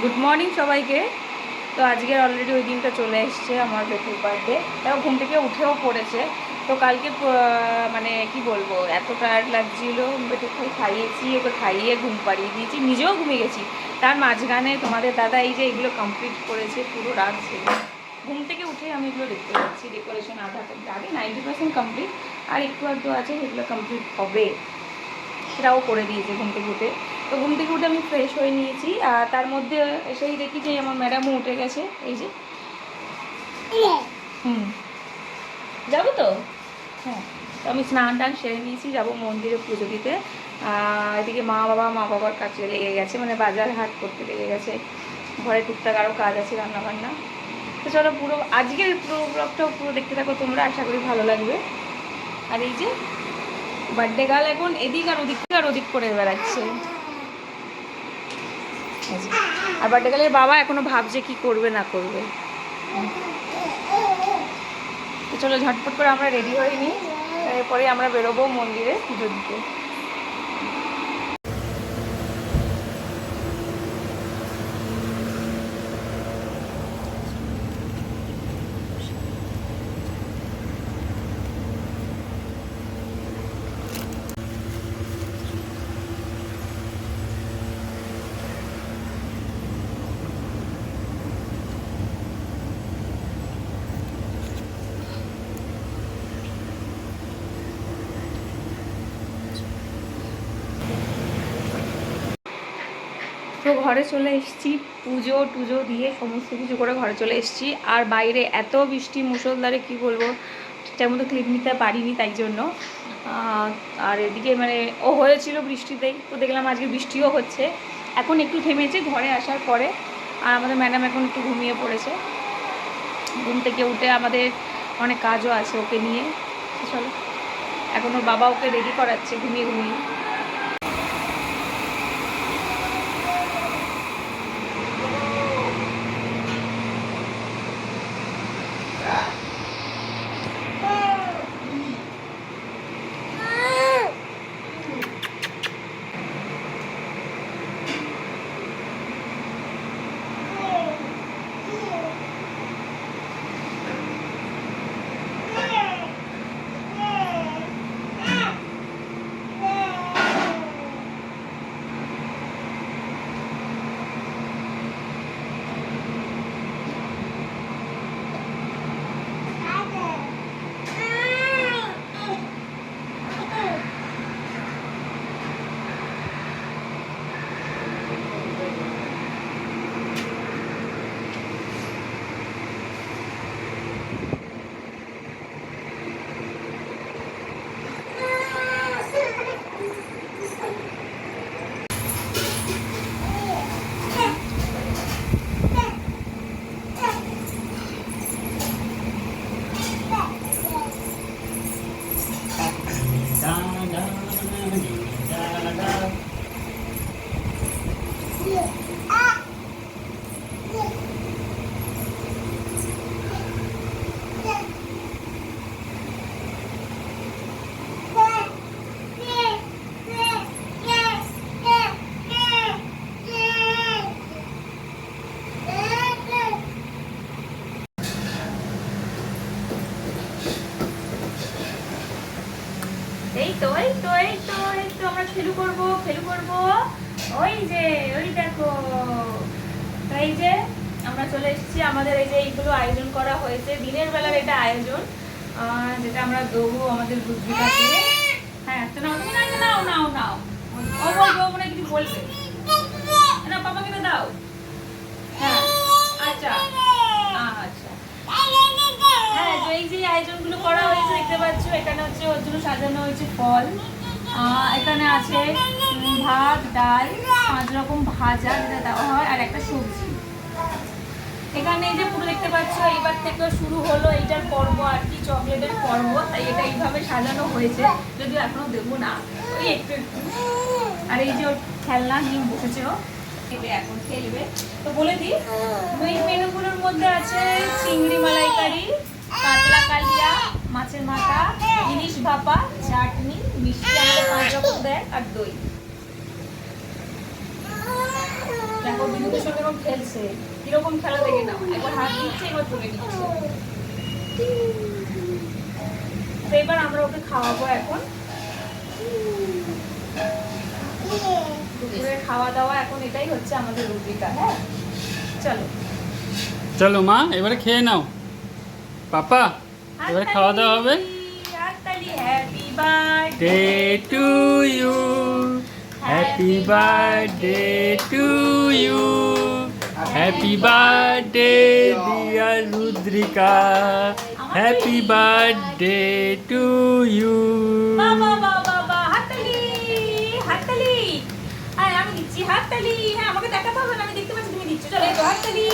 Good morning সবাইকে। তো আজকের অলরেডি ওই দিনটা চলে এসছে আমার বেটির বার্থডে। তাও ঘুম থেকে উঠেও পড়েছে। তো কালকে মানে কি বলবো, এত টায়ার্ড লাগছিল। বেটিকে খাইয়েছি, ওকে খাইয়ে ঘুম পাড়িয়ে দিয়েছি, নিজেও ঘুমিয়ে গেছি। তার মাঝখানে তোমাদের দাদা এই যে এগুলো কমপ্লিট করেছে, পুরো রাত ছিল। ঘুম থেকে উঠে আমি এগুলো দেখতে পাচ্ছি। ডেকোরেশন আগে 90% কমপ্লিট, আর একটু আধটু আছে, সেগুলো কমপ্লিট হবে। সেটাও করে দিয়েছে ঘুম থেকে উঠে। তো ঘুম থেকে উঠে আমি ফ্রেশ হয়ে নিয়েছি, আর তার মধ্যে এসেই দেখি যে আমার ম্যাডামও উঠে গেছে। এই যে যাবো তো, হ্যাঁ। তো আমি স্নান টান সেরে নিয়েছি, যাবো মন্দিরে পুজো দিতে। এদিকে মা বাবার কাছে লেগে গেছে, মানে বাজার হাট করতে লেগে গেছে। ঘরে টুকটাক আরও কাজ আছে, রান্নাবান্না। তো চলো পুরো আজকের পুরো ব্লগটাও পুরো দেখতে থাকো তোমরা, আশা করি ভালো লাগবে। আর এই যে বার্থডে গার্ল এখন এদিক আর ওদিক করে বেড়াচ্ছে। আর বার্থডে গার্লের বাবা এখনো ভাবছে কি করবে না করবে। তো চলো ঝটপট করে আমরা রেডি হয়ে নিই, এরপরে আমরা বেরোবো মন্দিরে পুজো দিতে। তো ঘরে চলে এসেছি, পুজো টুজো দিয়ে সমস্ত কিছু করে ঘরে চলে এসেছি। আর বাইরে এত বৃষ্টি মুষলধারে, কি বলবো, ঠিকঠাক মতো ক্লিপ নিতে পারিনি, তাই জন্য। আর এদিকে মানে ও হয়েছিল বৃষ্টিতেই, তো দেখলাম আজকে বৃষ্টিও হচ্ছে। এখন একটু থেমেছে ঘরে আসার পরে। আর আমাদের ম্যাডাম এখন একটু ঘুমিয়ে পড়েছে। ঘুম থেকে উঠে আমাদের অনেক কাজও আছে ওকে নিয়ে। চলো, এখন ওর বাবা ওকে রেডি করাচ্ছে ঘুমিয়ে ঘুমিয়ে। এই তো আমরা খেলু করবো। ওই যে ওই দেখো, এই যে আমরা চলে এসেছি। আমাদের এই যে এইগুলো আয়োজন করা হয়েছে, দিনের বেলার এটা আয়োজন, যেটা আমরা দেবো আমাদের বুদ্ধিটাকে। হ্যাঁ, তো নাও তুমি, নাও ও বলবো, মনে কিছু বলবে না, পাপাকে না দাও। হ্যাঁ, আচ্ছা আচ্ছা। হ্যাঁ, তো এই যে আয়োজনগুলো করা হয়েছে দেখতে পাচ্ছ, এখানে হচ্ছে ওর জন্য সাজানো হয়েছে ফল। এখানে আছে ভাত, ডাল, 5 রকম ভাজা যেটা দেওয়া হয়, আর একটা সবজি। এখানে এই যে পুরো দেখতে পাচ্ছ, এইবার থেকে শুরু হলো এইটার পর্ব আর কি, চকলেটের পর্ব। তাই এটা এইভাবে সাজানো হয়েছে, যদিও এখনো দেবো না, ওই একটু একটু। আর এই যে ওর খেলনা নিয়ে বসেছে, ও এখন খেলবে। তো বলে দিই, ওই মেনুগুলোর মধ্যে আছে চিংড়ি মালাইকারি, কাতলা কালিয়া, মাছের মাথা, ইলিশ ভাপা, চাটনি, মিষ্টি আমাদের 5 রকম দেয়, আর দই। দেখো বিদ্যুতের সঙ্গে এখন খেলছে, কিরকম খেলা দেখে নাও, একবার হাত দিচ্ছে এবার তুলে নিচ্ছে। তো এবার আমরা ওকে খাওয়াবো এখন, দুপুরের খাওয়া দাওয়া এখন এটাই হচ্ছে আমাদের রুটিকা। হ্যাঁ চলো চলো মা এবারে খেয়ে নাও। পাপা এবারে খাওয়া দাওয়া হবে। Happy birthday day to you, happy birthday to you, happy birthday dear Rudrika, happy birthday to you. বাবা বাবা বাবা হাততালি হাততালি, আয় আমি দিচ্ছি হাততালি। হ্যাঁ আমাকে দেখাতে হবে না, আমি দেখতে পাচ্ছি তুমি দিচ্ছ। চলো এই তো হাততালি।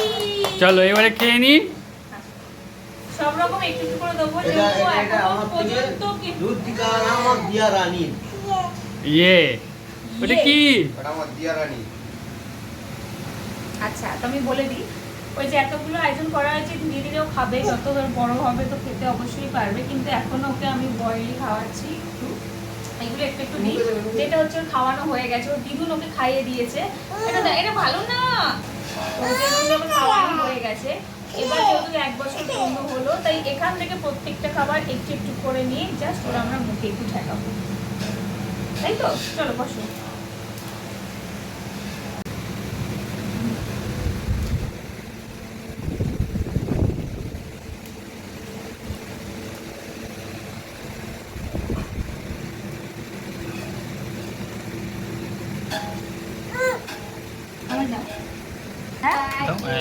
চলো এবারে খেয়ে নি। সব রকম একটু একটু করে দেবো, যেহেতু এখনো পর্যন্ত রুদ্রিকা নাম আমার দিয়া রানী। ইয়ে ওটা কি? ওটা আমার দিয়া রানী। আচ্ছা তো আমি বলে দিই, ওই যে এতগুলো আয়োজন করা হয়েছে, ধীরে ধীরে ও খাবে, যত বড় হবে তো খেতে অবশ্যই পারবে, কিন্তু এখনো ওকে আমি বয়েলই খাওয়াচ্ছি একটু, এগুলো একটু একটু দিই। যেটা হচ্ছে ওর খাওয়ানো হয়ে গেছে, ওর দিদুন ওকে খাইয়ে দিয়েছে। এটা ভালো না, ওর যেগুলো ওকে খাওয়ানো হয়ে গেছে। এবার যেহেতু 1 বছর পূর্ণ হলো, তাই এখান থেকে প্রত্যেকটা খাবার একটু একটু করে নিয়ে জাস্ট ওরা আমরা মুখে একটু ঠেকাবো, তাই তো? চলো বসো।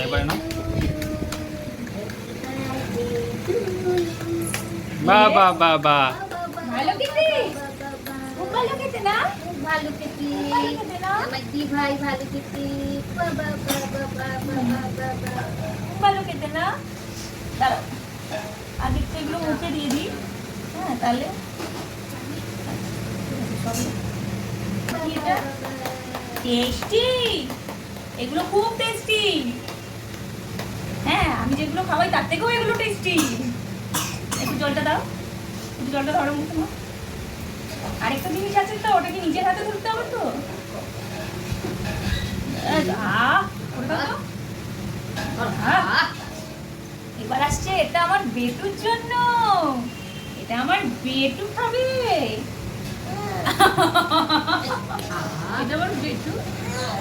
এবারে না বাবা বাবা ভালো খেতে, খুব ভালো খেতে না? ভালো খেতে, ভালো খেতে না? আমার দি ভাই ভালো খেতে, বাবা বাবা বাবা বাবা। ভালো খেতে না? দাঁড়াও আগে তো এগুলো মুখে দিয়ে দিই। হ্যাঁ তাহলে টেস্টি, এগুলো খুব টেস্টি। হ্যাঁ আমি যেগুলো খাওয়াই তার থেকেও এগুলো টেস্টি। একটু জলটা দাও, একটু জলটা ধরো মুখে মা। আরেকটা জিনিস আছে তো, ওটা কি নিজের হাতে ধরতে হবে তো? ওটা দাও তো। এবার আসছে, এটা আমার বেটুর জন্য, এটা আমার বেটু খাবে। এটা আমার বেটু,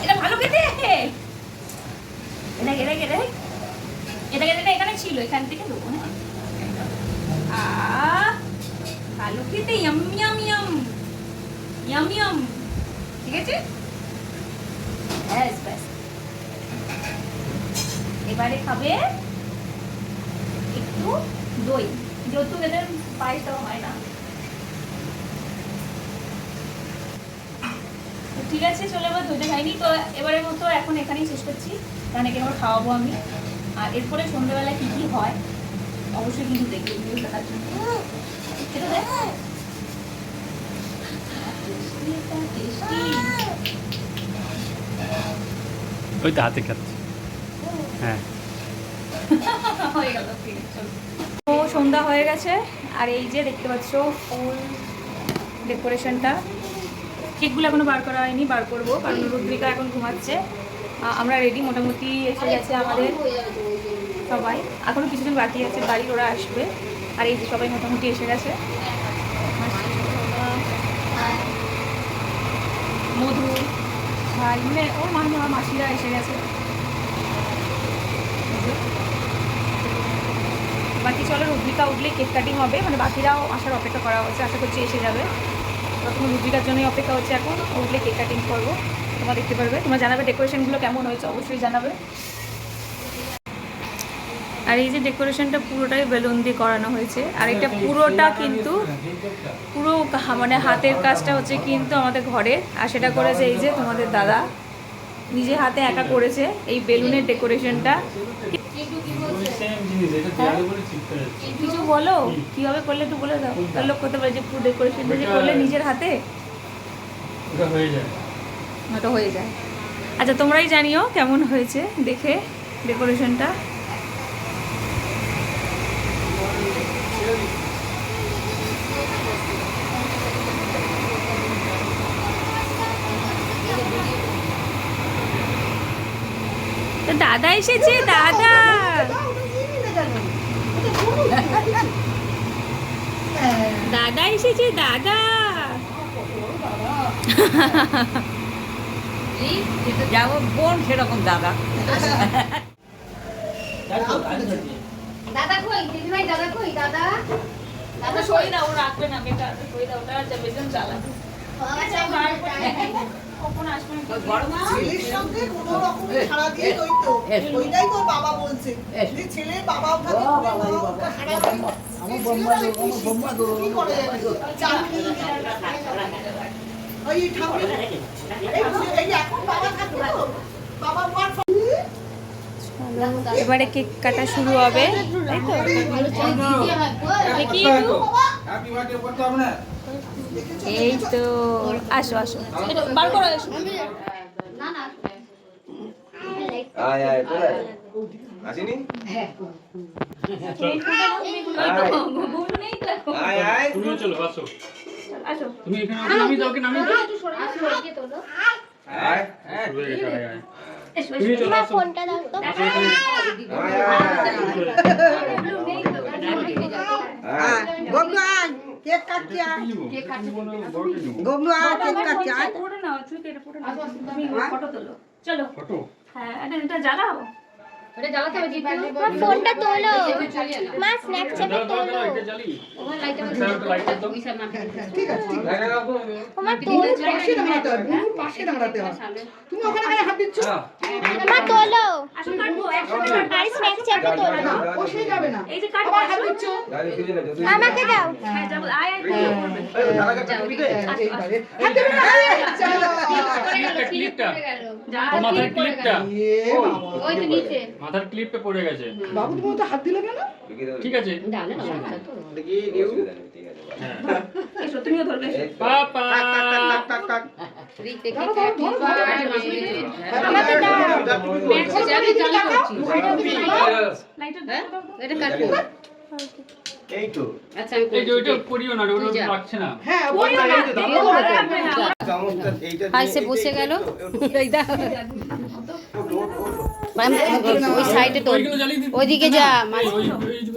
এটা ভালো খেতে। এটা এটা এটা এটা এটা এখানে ছিল, এখান থেকে দেবো। হ্যাঁ ভালো খেতে, yam yam yam yam yam. ঠিক আছে, ব্যাস ব্যাস। এবারে খাবে একটু দই, যেহেতু এদের পায়েস দেওয়া হয় না। ঠিক আছে চলো, এবার দইটা খাইনি তো, এবারের মতো এখন এখানেই শেষ করছি, কারণ এখানে আবার খাওয়াবো আমি। আর এরপরে সন্ধ্যেবেলায় কী কী হয় অবশ্যই কিন্তু দেখি ভিডিও দেখার জন্য। এটা দেখ ওই তো হাতে খাচ্ছে। হ্যাঁ হয়ে গেল, ঠিক আছে চলো। তো সন্ধ্যা হয়ে গেছে, আর এই যে দেখতে পাচ্ছ ফুল ডেকোরেশনটা। কেকগুলো এখনো বার করা হয়নি, বার করবো, কারণ রুদ্রিকা এখন ঘুমাচ্ছে। আমরা রেডি মোটামুটি এসে গেছে আমাদের সবাই, এখনো কিছুদিন বাকি আছে, বাড়ির ওরা আসবে। আর এই যে সবাই মোটামুটি এসে গেছে, মধু ভাই মানে ওর মাসিরা এসে গেছে। বাকি চলো, রুদ্রিকা উঠলে কেক কাটিং হবে, মানে বাকিরাও আসার অপেক্ষা করা হচ্ছে, আশা করছি এসে যাবে। প্রথমে রুদ্রিকার জন্যই অপেক্ষা হচ্ছে, এখন উঠলে কেক কাটিং করবো, তোমরা দেখতে পারবে। তোমরা জানাবে ডেকোরেশনগুলো কেমন হয়েছে, অবশ্যই জানাবে। আর এই যে ডেকোরেশনটা পুরোটাই বেলুন দিয়ে করানো হয়েছে, আর এটা পুরোটা কিন্তু পুরো মানে হাতের কাজটা হচ্ছে কিন্তু আমাদের ঘরে, আর সেটা করেছে এই যে তোমাদের দাদা নিজে হাতে একা করেছে এই বেলুনের ডেকোরেশনটা। কিছু বলো কিভাবে করলে একটু বলে দাও, তার লোক করতে পারে যে পুরো ডেকোরেশনটা যে করলে নিজের হাতে ওটা হয়ে যায়। আচ্ছা তোমরাই জানিও কেমন হয়েছে দেখে ডেকোরেশনটা। দাদা এসেছে, দাদা। দাদা এসেছে, দাদা। যেমন বোন সেরকম দাদা। দাদা কই দিদিভাই, দাদা কই, দাদা দাদা সই দাও, ও রাখবে না, বেকার সই দাও, ওটা যা বেজন চালাবে। আচ্ছা বার করে কখন আসবে? ছেলের সঙ্গে কোনো রকমের সারা দিয়ে ওই তো ওইটাই তো বাবা বলছে যে ছেলে বাবা ওখানে সারা দিয়ে আমার বোম্বা কি করে চাকরি ওই ঠাকুর এই এখন বাবা থাকবে তো বাবা মার এবারে কেক কাটা শুরু হবে, তাই তো? দেখি একটু। এই তো, আসো আসো, এটা বার করো, আসো। না না আয় আয় কোথায় আসিনি আয় আয় তুমিও চলো, আসো। আসো। তুমি এখানে ওকে নামিয়ে দাও, ওকে নামিয়ে দাও। একটু সরে আসো, এদিকে তোলো। আয় শুরু হয়ে গেছে, আয়, আয়। এসো, তুমি এসো। চলো, আসো। ফোনটা দাও তো। আসো এখানে। আয় গগনু আয় কেক কাটতে আয় গগনু আয় কেক কাটতে আয় পুরো নাও, ছুঁতে এটা পুরো নাও। তুমি ফটো তোলো, চলো। ফটো? হ্যাঁ, এটা জ্বালাও। ওটা জ্বালাতে হবে জিতু। মা ফোনটা তোলো। মা স্ন্যাক্স চেপে দাও, দাও, তোলো। দাও, এটা জ্বালি। ওখানে লাইটটা স্যার, একটু লাইটটা দাও। ঠিক আছে ঠিক আছে তোমার তোলো। পাশে দাঁড়াতে হবে পাশে দাঁড়াতে হবে তুমি ওখানে কেন হাত দিচ্ছ মা তোলো। আসো, কাটবো, একসাথে কাটবো। আর স্ন্যাক্স চেপে তোলো। বসে যাবে না এই যে কাটবো, আবার হাত আসো। দিচ্ছ গাড়ি খুঁজে না যদি আমাকে দাও। হ্যাঁ, যাবো, আয়, আয়, তুইও করবে। এইবারে হাত দেবে না চলো ক্লিপটা, ক্লিপটা। যা, ও, মাথার ক্লিপটা। এ বাবা ওই তো নিচে। মাথার ক্লিপটা পড়ে গেছে। বাবু তুমি তো হাত দিলে কেন ঠিক আছে। দেখি কেউ হ্যাঁ। এসো, তুমিও ধরবে, এসো। পাপা। আমাকে দাও। লাইটার দাও, দাও, দাও। এটা কাটবো। এই তো আচ্ছা আমি এই যে ওইটা করিও না, ওটা রাখছে না। হ্যাঁ ওইও না, ওইও রাখবে না। চামচটা এইটা আর সে বসে গেল। এই দেখো। ওই সাইডে তো ওইগুলো জ্বালিয়ে দিতে- ওইদিকে না, যা,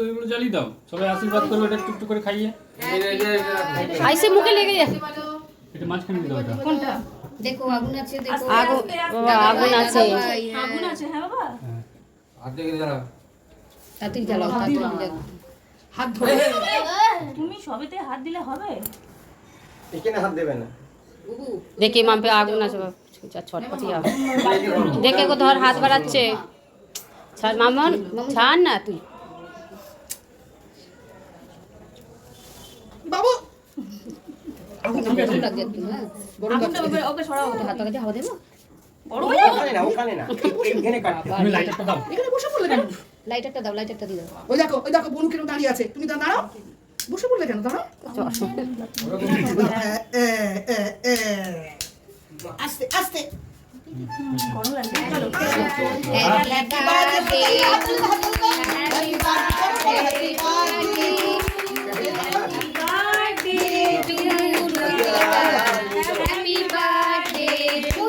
ওইগুলো জ্বালিয়ে দাও, সবাই আশীর্বাদ করবে, এটা একটু করে খাইয়ে। আইসে মুখে লেগে যায়। এটা মাঝখানে দাও, এটা কোনটা? দেখো আগুন আছে, দেখো। আগুন, বাবা, আগুন আছে। আগুন আছে, হ্যাঁ বাবা। তাড়াতাড়ি জ্বালাও, তাড়াতাড়ি জ্বালাও। হাত ধরে তুমি সবেতে হাত দিলে হবে? এখানে হাত দেবে না দেখে মাম্পে আগুন আছে বাবা। ছটপটি আগুন দেখে কো ধর হাত বাড়াচ্ছে। ছাড় মামন, ছাড় না তুই। বাবু গরম লাগছে একটু, হ্যাঁ। আগুনটা ওকে সরাও। হাত লাগাতে হাওয়া দেবো। বড় হয়ে যাবে। ওখানে না এইখানে কাটতে তুমি লাইটারটা দাও। এখানে বসে পড়লে কেন লাইটারটা দাও, লাইটারটা দিয়ে দাও। ওই দেখো বোন কেন দাঁড়িয়ে আছে তুমি দাঁড়াও বসে পড়লে কেন দাঁড়াও আস্তে আস্তে গরম লাগছে, চলো। Happy birthday to you. Happy birthday to you. Happy birthday to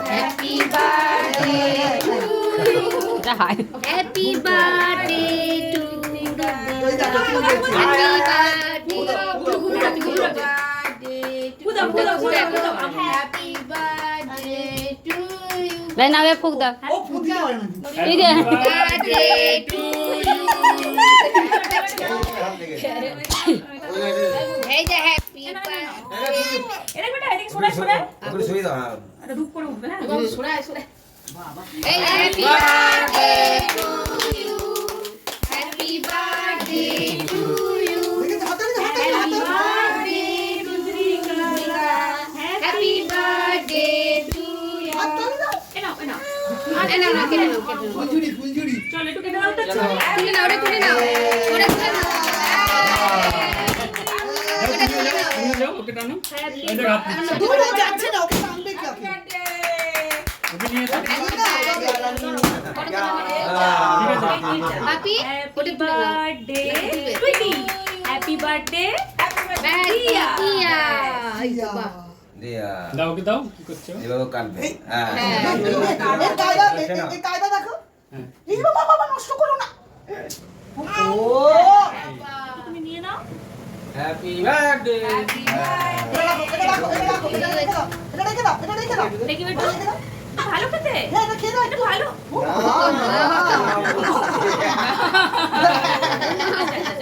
happy birthday to এটা হাই। হ্যাপি বার্থডে টু ওই দেখো কি বলছে হ্যাপি বার্থডে ফুদা, ফুদা, ফুদা, ফুদা। Happy birthday to you. নাই না, ফুক দাও। ও ফুটি হয় না এই যে বার্থডে টু ইউ। এই যে হ্যাপি বার্থডে। এটা বেটা, এদিকে সরাই, সরাই। ওখানে শুয়ে দাও এটা ধূপ করে উঠবে, হ্যাঁ? এই যে happy birthday to you. Happy birthday to you. দেখে হাতে হ্যাপি বার্থডে টু ইউ। এ নাও, এ নাও। কেটে নাও, কেটে নাও, কেটে নাও। ফুলঝুরি ফুলঝুরি চল, একটু কেটে নাও তো। তুলে নাও, ওরে তুলে নাও, ওরে তুলে নাও। তুমি যাও, ওকে টানো। এই যে হাত দিচ্ছে। দূরে যাচ্ছে না ওকে টানবে কি আপনি ওকে নিয়ে এসো। Bapi happy birthday Tweety. Happy birthday. Yeah. এই তো বাহ। দিয়া দাও ওকে দাও কি করছো এভাবে কাটবে হ্যাঁ এই কায়দা দেখো হ্যাঁ। এই বাবা বাবা নষ্ট করো না ও তুমি নিয়ে নাও। হ্যাপি বার্থডে এটা রাখো এটা রেখে দাও এটা রেখে দাও এটা রেখে দাও দেখি বেটা, ভালো খেতে, হ্যাঁ এটা খেয়ে দাও এটা ভালো।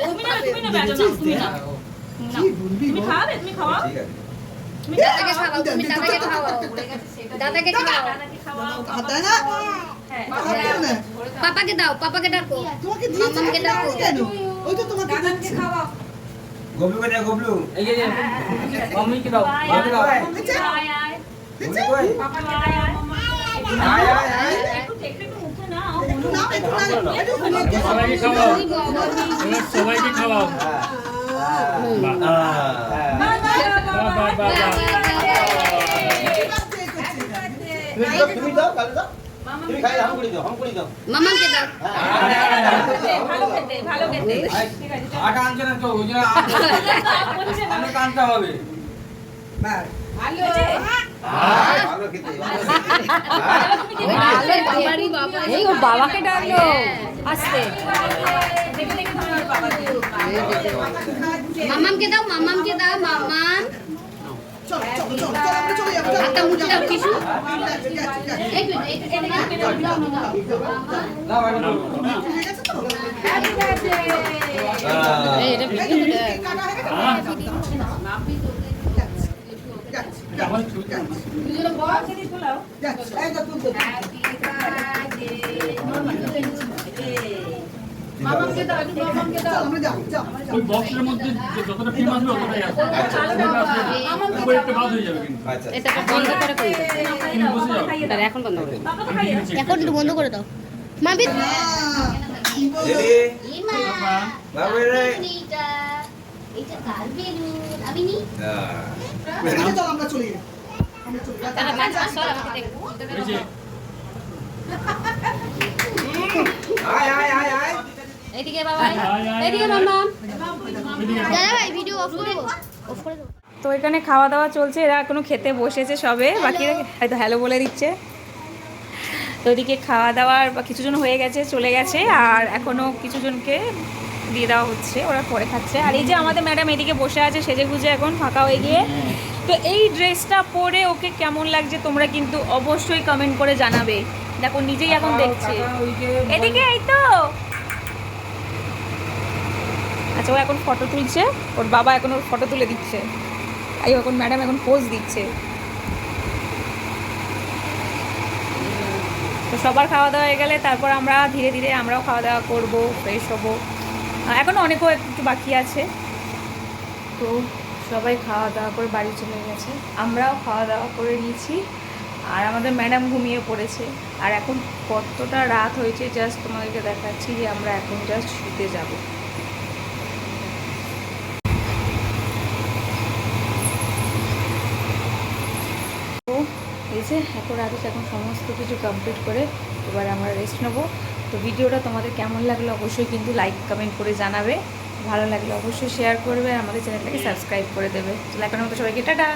তুমি না, তুমি না, বেটা নাও, তুমি নাও। নাও। তুমি খাওয়াবে, তুমি খাওয়াও। ঠিক আছে তুমি দাদাকে খাওয়াও, তুমি দাদাকে খাওয়াও। দাদাকে খাওয়াও। দাদাকে খাওয়াও, হাত দেয় না হ্যাঁ। হাত দেয় না পাপাকে দাও, পাপাকে ডাকো। তোমাকে দিয়েছে মামাকে ডাকো। কেন ওই তো তোমাকে দিচ্ছে গবলু কোথায় গবলু আয়, আয়, আয়। গবলু কই আয়, আয়। আয় আয় আয় একটু মুখে নাও। একটু নাও একটু নাও একটু সবাইকে খাওয়াও এবার সবাইকে খাওয়াও বাহ। বাহ, বাহ, বাহ, বাহ। তুমি দাও কালে দাও তুমি খাই হাম করে দাও মামাকে দাও। ভালো খেতে, ভালো খেতে। ঠিক আছে, চল। আটা আনছে না তো ওই জন্য আমি কানতে হবে হয়েছে? ভালো খেতে বাবারই বাবা। এই ওর বাবাকে ডাকলো আসতে। দেখে দেখে তোমার বাবাকে। মামামকে দাও, মামামকে দাও, মামাম। চল চল চল চল আমরা চলে যাবো হাতটা মুছে দাও, টিস্যু। এই তো, এই তো, এই তো, না ভাই না হয়ে গেছে তো এই এটা ভিডিও দে। কাটা হয়ে গেছে হ্যাঁ, যাচ্ছে এখন ছুটি না। যদি খোলাও। যাচ্ছে এই তো তুই মামাকে দাও, একটু মামাকে দাও। আমরা যাবো যাও ওই বক্সের মধ্যে যতটা ফিল্ম আসবে ততটাই আসবে উপরে একটা বাদ হয়ে যাবে কিন্তু আচ্ছা এটা বন্ধ করে কোন খাইয়ে দাও, বাবাকে খাইয়ে দাও। তাহলে এখন বন্ধ করে বাবাকে খাইয়ে দাও। এখন একটু বন্ধ করে দাও। মাবি রেডি ইমা বাবা রে এটা এটা কার বেলুন আমি নি চল আমরা চলে যাই আমরা চলে যাই তারা কাজ সর আমাকে দেখ এই যে আয় আয় আয় আয় এইদিকে বাবা আয়, আয়, এইদিকে আয়, মামা এদিকে আসো। দাদা ভাই ভিডিও অফ করে দাও, অফ করে দাও। তো এখানে খাওয়া দাওয়া চলছে, এরা এখনো খেতে বসেছে সবে, বাকিরা হয়তো হ্যালো বলে দিচ্ছে। তো ওদিকে খাওয়া দাওয়ার বা কিছুজন হয়ে গেছে, চলে গেছে, আর এখনো কিছুজনকে দিয়ে দেওয়া হচ্ছে, ওরা পরে খাচ্ছে। আর এই যে আমাদের ম্যাডাম এদিকে বসে আছে সেজে গুজে এখন ফাঁকা হয়ে গিয়ে। তো এই ড্রেসটা পরে ওকে কেমন লাগছে তোমরা কিন্তু অবশ্যই কমেন্ট করে জানাবে। দেখো নিজেই এখন দেখছে এদিকে, এই তো আচ্ছা ও এখন ফটো তুলছে, ওর বাবা এখন ওর ফটো তুলে দিচ্ছে, এই এখন ম্যাডাম এখন পোজ দিচ্ছে। তো সবার খাওয়া দাওয়া হয়ে গেলে তারপর আমরা ধীরে ধীরে আমরাও খাওয়া দাওয়া করবো, ফ্রেশ হবো। এখনও অনেকও একটু বাকি আছে। তো সবাই খাওয়া দাওয়া করে বাড়ি চলে গেছে, আমরাও খাওয়া দাওয়া করে নিয়েছি, আর আমাদের ম্যাডাম ঘুমিয়ে পড়েছে। আর এখন কতটা রাত হয়েছে জাস্ট তোমাদেরকে দেখাচ্ছি যে আমরা এখন জাস্ট শুতে যাব। তো এই যে এখন রাত হচ্ছে, এখন সমস্ত কিছু কমপ্লিট করে এবার আমরা রেস্ট নেবো। তো ভিডিওটা তোমাদের কেমন লাগলো অবশ্যই কিন্তু লাইক কমেন্ট করে জানাবে, ভালো লাগলে অবশ্যই শেয়ার করবে, আর আমাদের চ্যানেলটাকে সাবস্ক্রাইব করে দেবে। তো এখনের মতো সবাইকে টাটা।